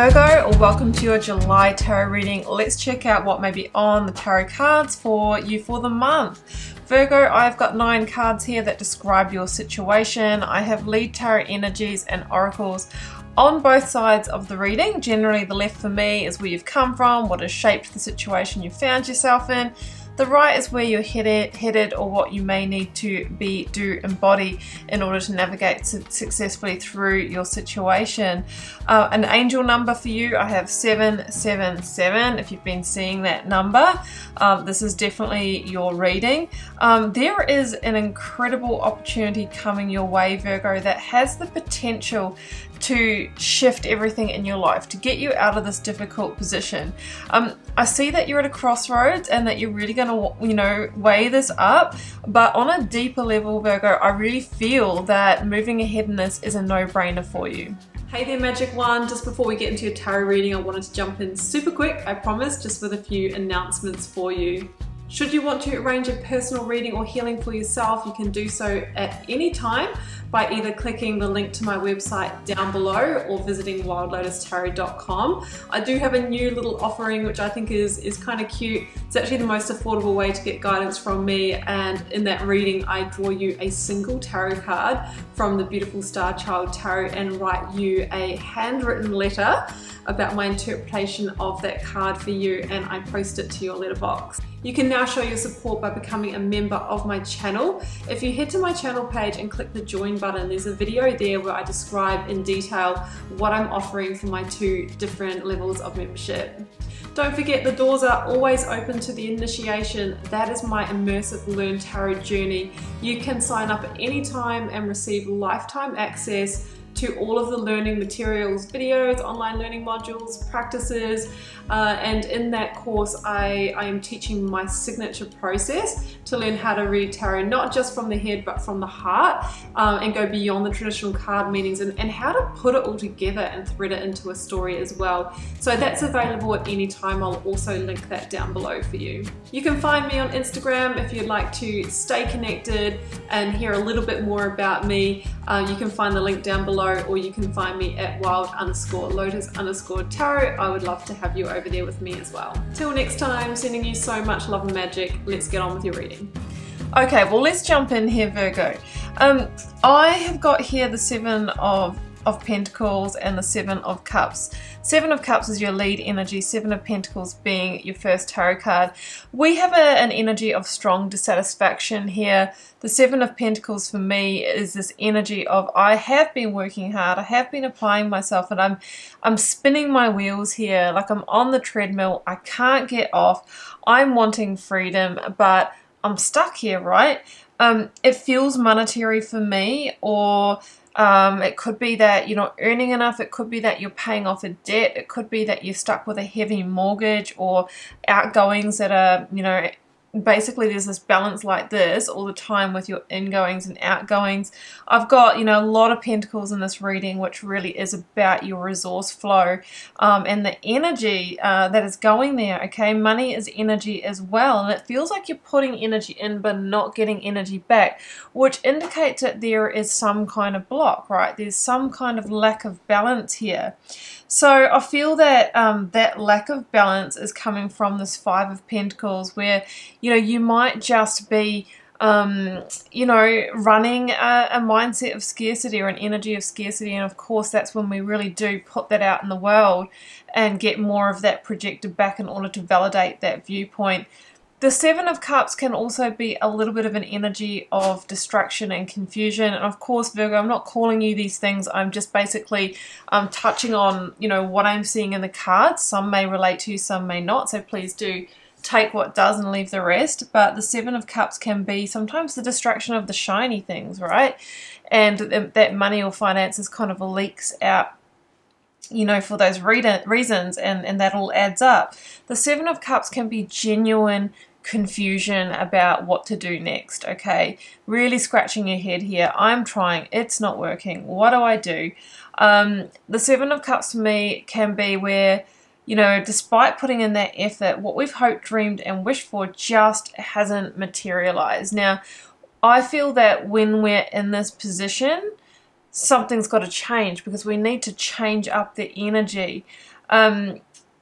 Virgo, or welcome to your July tarot reading. Let's check out what may be on the tarot cards for you for the month. Virgo, I've got 9 cards here that describe your situation. I have lead tarot energies and oracles on both sides of the reading. Generally, the left for me is where you've come from, what has shaped the situation you found yourself in. The right is where you're headed or what you may need to embody in order to navigate successfully through your situation. An angel number for you, I have 777. If you've been seeing that number, this is definitely your reading. There is an incredible opportunity coming your way, Virgo, that has the potential to shift everything in your life, to get you out of this difficult position. I see that you're at a crossroads and that you're really going to, weigh this up, but on a deeper level, Virgo, I really feel that moving ahead in this is a no-brainer for you. Hey there, Magic One. Just before we get into your tarot reading, I wanted to jump in super quick, I promise, just with a few announcements for you. Should you want to arrange a personal reading or healing for yourself, you can do so at any time by either clicking the link to my website down below or visiting wildlotustarot.com. I do have a new little offering which I think is kind of cute. It's actually the most affordable way to get guidance from me, and in that reading I draw you a single tarot card from the beautiful Star Child Tarot and write you a handwritten letter about my interpretation of that card for you, and I post it to your letterbox. You can now show your support by becoming a member of my channel. If you head to my channel page and click the join button, there's a video there where I describe in detail what I'm offering for my 2 different levels of membership. Don't forget, the doors are always open to the initiation. That is my immersive Learn Tarot journey. You can sign up at any time and receive lifetime access to all of the learning materials, videos, online learning modules, practices, and in that course I am teaching my signature process to learn how to read tarot, not just from the head but from the heart, and go beyond the traditional card meanings, and how to put it all together and thread it into a story as well. So that's available at any time. I'll also link that down below for you. You can find me on Instagram if you'd like to stay connected and hear a little bit more about me. You can find the link down below, or you can find me at wild_lotus_tarot. I would love to have you over there with me as well. Till next time, sending you so much love and magic. Let's get on with your reading. Okay, well, let's jump in here, Virgo. I have got here the 7 of Pentacles and the 7 of Cups. 7 of Cups is your lead energy, 7 of Pentacles being your first tarot card. We have an energy of strong dissatisfaction here. The 7 of Pentacles for me is this energy of I have been working hard, I have been applying myself, and I'm spinning my wheels here, like I'm on the treadmill, I can't get off, I'm wanting freedom, but I'm stuck here, right? It feels monetary for me, or it could be that you're not earning enough, it could be that you're paying off a debt, it could be that you're stuck with a heavy mortgage or outgoings that are, basically there's this balance like this all the time with your ingoings and outgoings. I've got, a lot of Pentacles in this reading, which really is about your resource flow and the energy that is going there, okay? Money is energy as well, and it feels like you're putting energy in but not getting energy back, which indicates that there is some kind of block, right? There's some kind of lack of balance here. So I feel that that lack of balance is coming from this 5 of Pentacles, where you might just be running a mindset of scarcity or an energy of scarcity, and of course that's when we really do put that out in the world and get more of that projected back in order to validate that viewpoint. The 7 of Cups can also be a little bit of an energy of distraction and confusion. And of course, Virgo, I'm not calling you these things. I'm just basically touching on, what I'm seeing in the cards. Some may relate to you, some may not. So please do take what does and leave the rest. But the 7 of Cups can be sometimes the distraction of the shiny things, right? And that money or finances kind of leaks out, for those reasons, and that all adds up. The 7 of Cups can be genuine confusion about what to do next, okay? Really scratching your head here. I'm trying, it's not working. What do I do? The 7 of Cups for me can be where, despite putting in that effort, what we've hoped, dreamed, and wished for just hasn't materialized. Now, I feel that when we're in this position, something's got to change, because we need to change up the energy.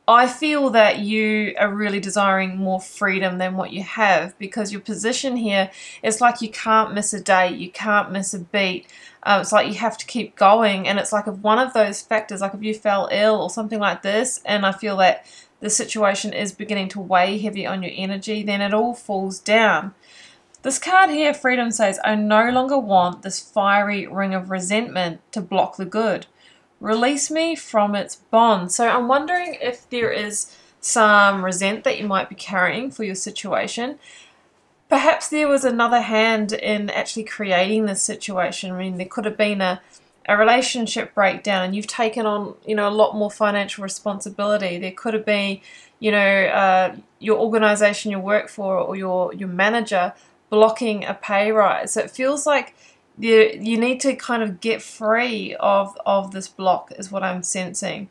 I feel that you are really desiring more freedom than what you have, because your position here is like you can't miss a date, you can't miss a beat. It's like you have to keep going, and it's like if one of those factors, like if you fell ill or something like this, and I feel that the situation is beginning to weigh heavy on your energy, then it all falls down. This card here, Freedom, says, I no longer want this fiery ring of resentment to block the good. Release me from its bond. So I'm wondering if there is some resent that you might be carrying for your situation. Perhaps there was another hand in actually creating this situation. I mean, there could have been a relationship breakdown and you've taken on, you know, a lot more financial responsibility. There could have been, you know, your organization you work for or your manager blocking a pay rise. So it feels like you need to kind of get free of this block, is what I'm sensing.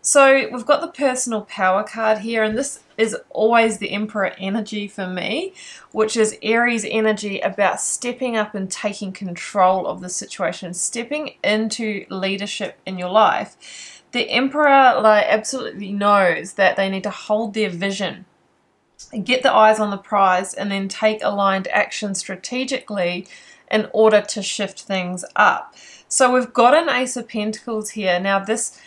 So we've got the personal power card here, and this is always the Emperor energy for me, which is Aries energy about stepping up and taking control of the situation, stepping into leadership in your life. The Emperor absolutely knows that they need to hold their vision, get the eyes on the prize, and then take aligned action strategically in order to shift things up. So we've got an Ace of Pentacles here. Now this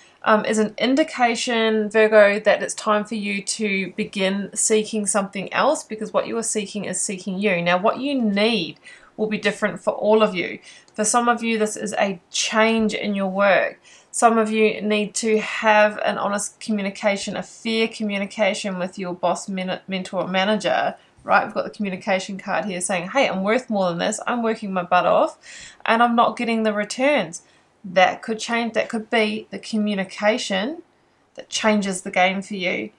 is an indication, Virgo, that it's time for you to begin seeking something else, because what you are seeking is seeking you. Now what you need will be different for all of you. For some of you, this is a change in your work. Some of you need to have an honest communication, a fair communication with your boss, mentor, or manager. Right, we've got the communication card here saying, hey, I'm worth more than this. I'm working my butt off and I'm not getting the returns. That could change. That could be the communication that changes the game for you.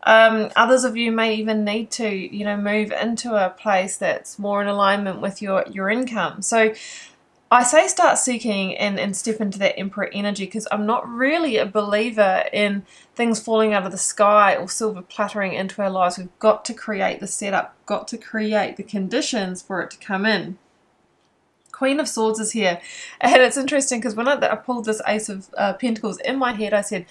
Others of you may even need to, you know, move into a place that's more in alignment with your income. So I say start seeking and step into that Emperor energy, because I'm not really a believer in things falling out of the sky or silver plattering into our lives. We've got to create the setup, got to create the conditions for it to come in. Queen of Swords is here, and it's interesting because when I pulled this Ace of Pentacles in my head, I said,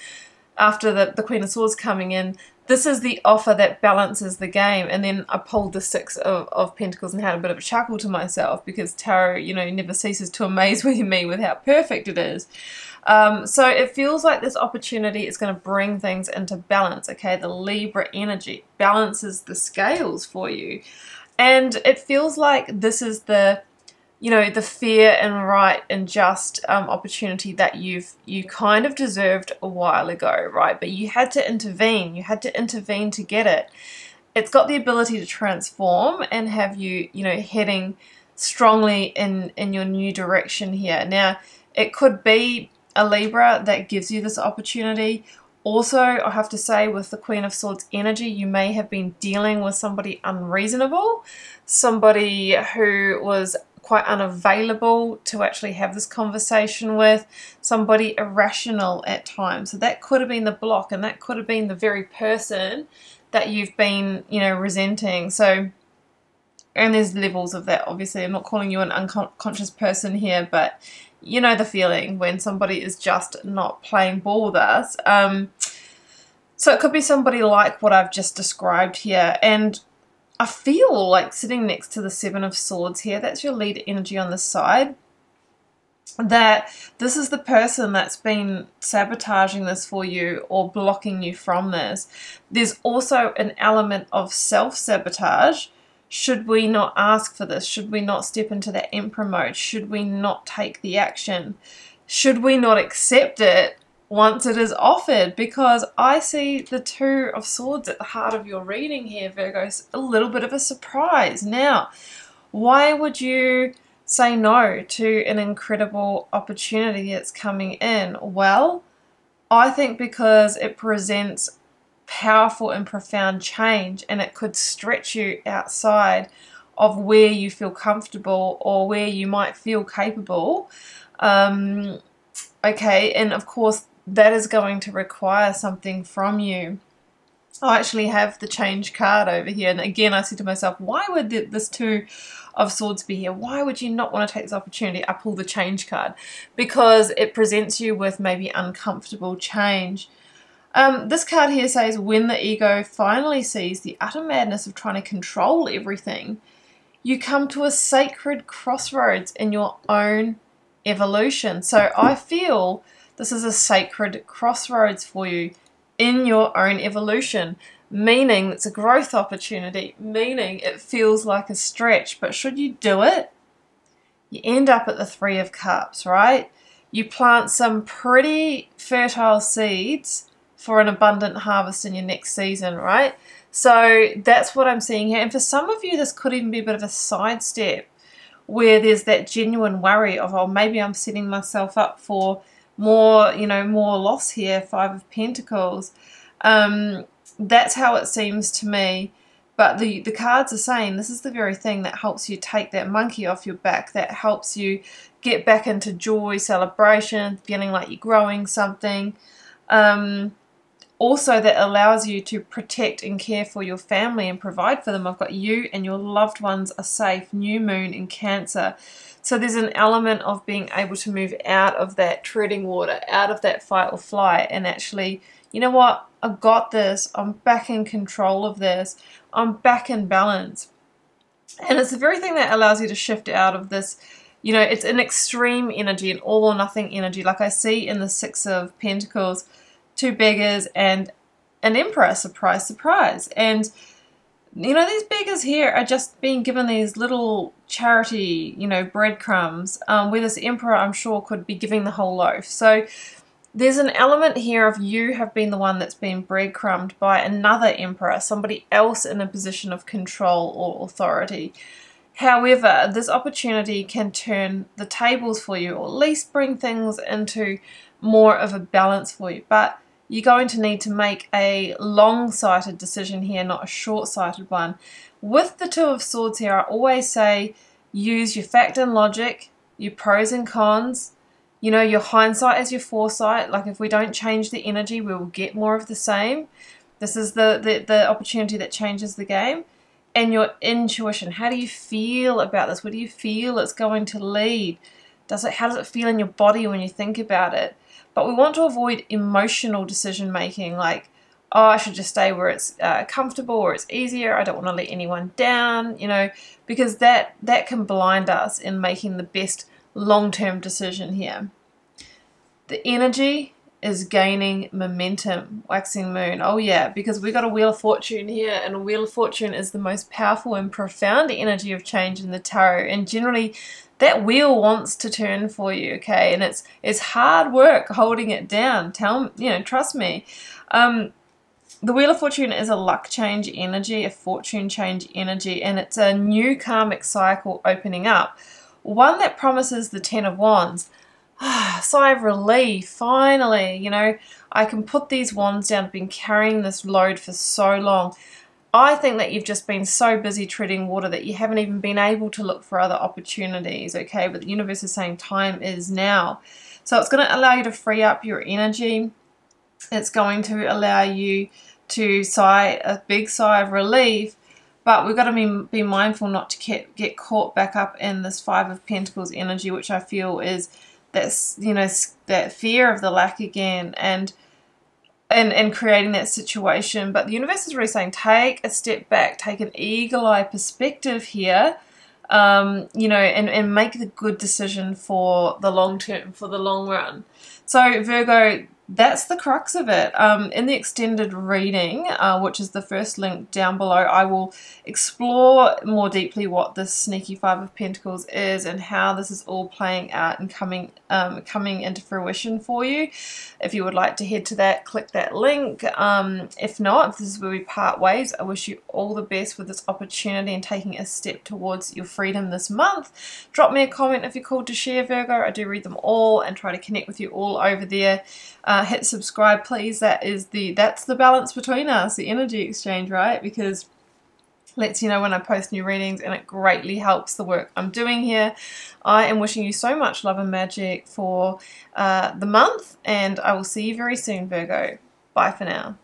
after the Queen of Swords coming in, this is the offer that balances the game. And then I pulled the Six of Pentacles and had a bit of a chuckle to myself, because tarot, you know, never ceases to amaze me with how perfect it is. So it feels like this opportunity is going to bring things into balance. Okay, the Libra energy balances the scales for you, and it feels like this is the, you know, the fair and right and just opportunity that you kind of deserved a while ago, right? But you had to intervene. You had to intervene to get it. It's got the ability to transform and have you, you know, heading strongly in your new direction here. Now, it could be a Libra that gives you this opportunity. Also, I have to say, with the Queen of Swords energy, you may have been dealing with somebody unreasonable, somebody who was quite unavailable to actually have this conversation with, somebody irrational at times. So that could have been the block, and that could have been the very person that you've been, you know, resenting. So, and there's levels of that, obviously. I'm not calling you an unconscious person here, but you know the feeling when somebody is just not playing ball with us. So it could be somebody like what I've just described here. And I feel like sitting next to the Seven of Swords here, that's your lead energy on the side, that this is the person that's been sabotaging this for you or blocking you from this. There's also an element of self-sabotage. Should we not ask for this? Should we not step into that Emperor mode? Should we not take the action? Should we not accept it once it is offered? Because I see the Two of Swords at the heart of your reading here, Virgo. A little bit of a surprise. Now, why would you say no to an incredible opportunity that's coming in? Well, I think because it presents powerful and profound change, and it could stretch you outside of where you feel comfortable or where you might feel capable. Okay, and of course that is going to require something from you. I actually have the change card over here, and again I said to myself, why would this Two of Swords be here? Why would you not want to take this opportunity? I pull the change card because it presents you with maybe uncomfortable change. This card here says, when the ego finally sees the utter madness of trying to control everything, you come to a sacred crossroads in your own evolution. So I feel this is a sacred crossroads for you in your own evolution, meaning it's a growth opportunity, meaning it feels like a stretch, but should you do it, you end up at the Three of Cups, right? You plant some pretty fertile seeds for an abundant harvest in your next season, right? So that's what I'm seeing here. And for some of you, this could even be a bit of a sidestep where there's that genuine worry of, oh, maybe I'm setting myself up for more, you know, more loss here, Five of Pentacles. That's how it seems to me. But the cards are saying this is the very thing that helps you take that monkey off your back, that helps you get back into joy, celebration, feeling like you're growing something. Also, that allows you to protect and care for your family and provide for them. I've got you and your loved ones are safe. New moon in Cancer. So there's an element of being able to move out of that treading water, out of that fight or flight, and actually, you know what? I've got this. I'm back in control of this. I'm back in balance. And it's the very thing that allows you to shift out of this. You know, it's an extreme energy, an all or nothing energy. Like I see in the Six of Pentacles, two beggars and an emperor, surprise, surprise. And, you know, these beggars here are just being given these little charity, you know, breadcrumbs, where this emperor, I'm sure, could be giving the whole loaf. So there's an element here of you have been the one that's been breadcrumbed by another emperor, somebody else in a position of control or authority. However, this opportunity can turn the tables for you, or at least bring things into more of a balance for you. But you're going to need to make a long-sighted decision here, not a short-sighted one. With the Two of Swords here, I always say use your fact and logic, your pros and cons. You know, your hindsight is your foresight. Like, if we don't change the energy, we will get more of the same. This is the opportunity that changes the game. And your intuition. How do you feel about this? Where do you feel it's going to lead? How does it feel in your body when you think about it? But we want to avoid emotional decision making, like, oh, I should just stay where it's comfortable or it's easier. I don't want to let anyone down, you know, because that can blind us in making the best long-term decision here. The energy is gaining momentum, waxing moon. Oh yeah, because we got a Wheel of Fortune here, and a Wheel of Fortune is the most powerful and profound energy of change in the tarot, and generally that wheel wants to turn for you, okay? And it's hard work holding it down. Trust me. The Wheel of Fortune is a luck change energy, a fortune change energy, and it's a new karmic cycle opening up. One that promises the Ten of Wands. Sigh of relief, finally, you know, I can put these wands down. I've been carrying this load for so long. I think that you've just been so busy treading water that you haven't even been able to look for other opportunities, okay? But the universe is saying time is now. So it's going to allow you to free up your energy. It's going to allow you to sigh a big sigh of relief. But we've got to be mindful not to get caught back up in this Five of Pentacles energy, which I feel is that's, you know, that fear of the lack again, and creating that situation. But the universe is really saying take a step back, take an eagle-eye perspective here, you know, and make the good decision for the long term, for the long run. So Virgo, that's the crux of it. In the extended reading, which is the first link down below, I will explore more deeply what this sneaky Five of Pentacles is and how this is all playing out and coming into fruition for you. If you would like to head to that, click that link. If not, if this is where we part ways, I wish you all the best with this opportunity and taking a step towards your freedom this month. Drop me a comment if you're called to share, Virgo. I do read them all and try to connect with you all over there. Hit subscribe, please. That's the balance between us, the energy exchange, right? Because it lets you know when I post new readings, and it greatly helps the work I'm doing here. I am wishing you so much love and magic for the month, and I will see you very soon, Virgo. Bye for now.